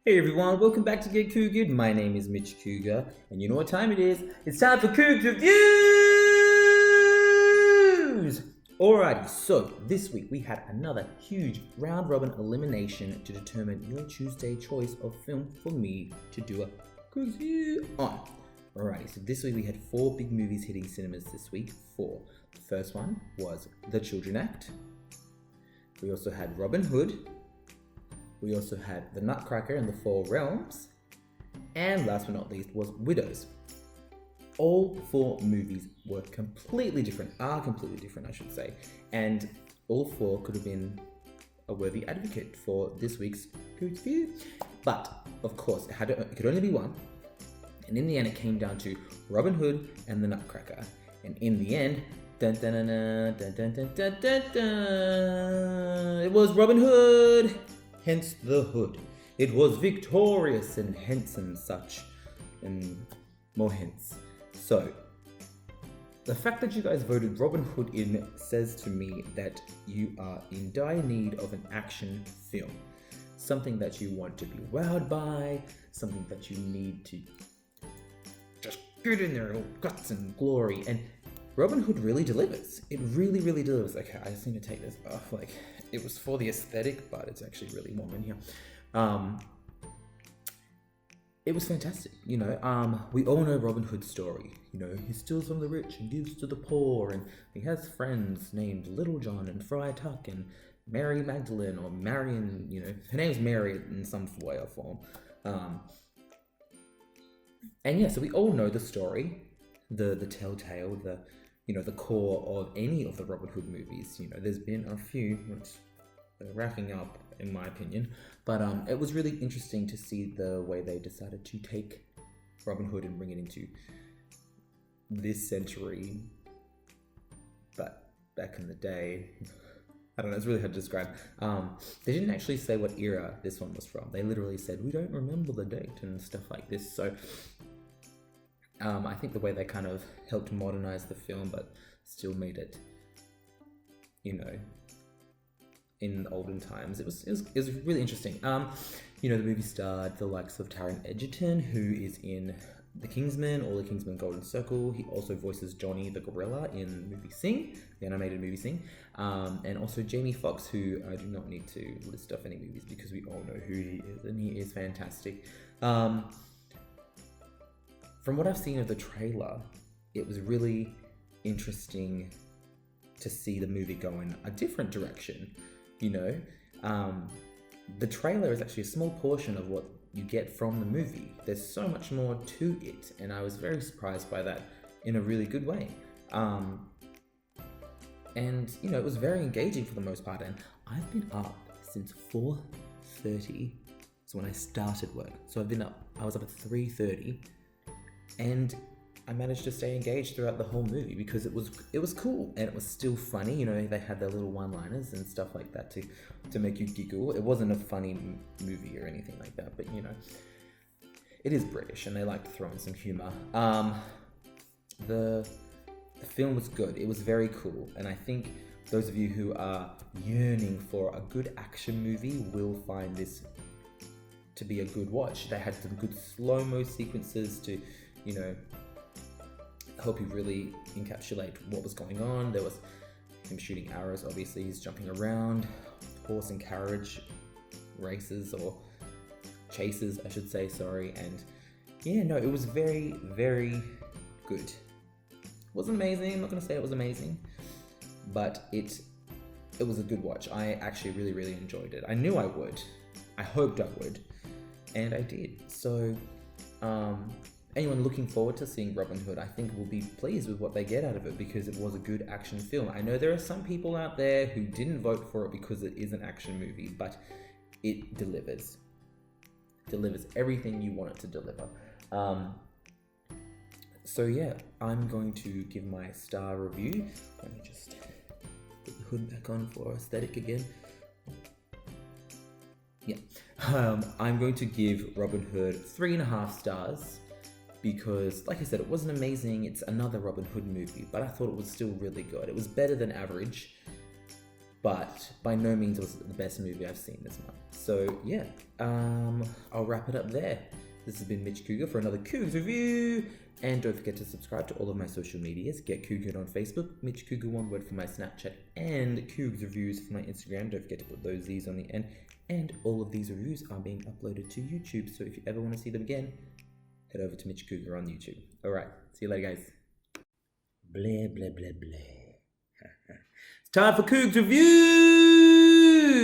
Hey everyone, welcome back to Get Couged. My name is Mitch Cougar, and you know what time it is? It's time for Cougz Reviewz! Alrighty, so this week we had another huge round robin elimination to determine your Tuesday choice of film for me to do a Cougz review on. Alrighty, so this week we had 4 big movies hitting cinemas this week. 4. The first one was The Children Act. We also had Robin Hood. We also had The Nutcracker and the Four Realms. And last but not least was Widows. All 4 movies were completely different, are completely different I should say, and all 4 could have been a worthy advocate for this week's Cougz review. But, of course, it could only be one, and in the end it came down to Robin Hood and The Nutcracker. And in the end, dun, dun, dun, dun, dun, dun, dun, dun, dun, dun, it was Robin Hood! Hence the hood. It was victorious and hence and such, and more hence. So, the fact that you guys voted Robin Hood in says to me that you are in dire need of an action film. Something that you want to be wowed by, something that you need to just get in there, all guts and glory, and Robin Hood really delivers. It really, really delivers. Okay, I just need to take this off. Like, it was for the aesthetic, but it's actually really warm in here. It was fantastic, you know. We all know Robin Hood's story. You know, he steals from the rich and gives to the poor, and he has friends named Little John and Friar Tuck and Mary Magdalene or Marion. You know, her name's Mary in some way or form. And yeah, so we all know the story, the telltale, the core of any of the Robin Hood movies. You know, there's been a few which are racking up, in my opinion, but it was really interesting to see the way they decided to take Robin Hood and bring it into this century, but back in the day. I don't know, it's really hard to describe. They didn't actually say what era this one was from. They literally said, we don't remember the date and stuff like this. So I think the way they kind of helped modernize the film, but still made it, you know, in olden times. It was really interesting. You know, the movie starred the likes of Taron Egerton, who is in The Kingsman or The Kingsman Golden Circle. He also voices Johnny the Gorilla in the movie Sing, the animated movie Sing. And also Jamie Foxx, who I do not need to list off any movies because we all know who he is, and he is fantastic. From what I've seen of the trailer, it was really interesting to see the movie go in a different direction, you know. The trailer is actually a small portion of what you get from the movie. There's so much more to it, and I was very surprised by that in a really good way. And, you know, it was very engaging for the most part, and I've been up since 4:30, so when I started work. So I was up at 3:30, and I managed to stay engaged throughout the whole movie because it was cool and it was still funny. You know, they had their little one-liners and stuff like that to make you giggle. It wasn't a funny movie or anything like that, but you know, it is British and they like to throw in some humor. The film was good. It was very cool, and I think those of you who are yearning for a good action movie will find this to be a good watch. They had some good slow-mo sequences to, you know, help you really encapsulate what was going on. There was him shooting arrows, obviously he's jumping around, horse and carriage races, or chases I should say, sorry, and yeah, no, it was very, very good. It wasn't amazing, I'm not gonna say it was amazing, but it was a good watch. I actually really, really enjoyed it. I knew I would, I hoped I would, and I did. So anyone looking forward to seeing Robin Hood, I think will be pleased with what they get out of it because it was a good action film. I know there are some people out there who didn't vote for it because it is an action movie, but it delivers. Delivers everything you want it to deliver. So yeah, I'm going to give my star review. Let me just put the hood back on for aesthetic again. Yeah, I'm going to give Robin Hood 3.5 stars. Because, like I said, it wasn't amazing. It's another Robin Hood movie, but I thought it was still really good. It was better than average. but by no means was it the best movie I've seen this month. So yeah, I'll wrap it up there. This has been Mitch Cougar for another Cougz review. And don't forget to subscribe to all of my social medias. Get Cougar on Facebook, Mitch Cougar one word for my Snapchat, and Cougz Reviewz for my Instagram. Don't forget to put those Z's on the end. And all of these reviews are being uploaded to YouTube. So if you ever want to see them again, head over to Mitch Cougar on YouTube. Alright, see you later guys. Blah, blah, blah, blah. It's time for Cougz Reviewz!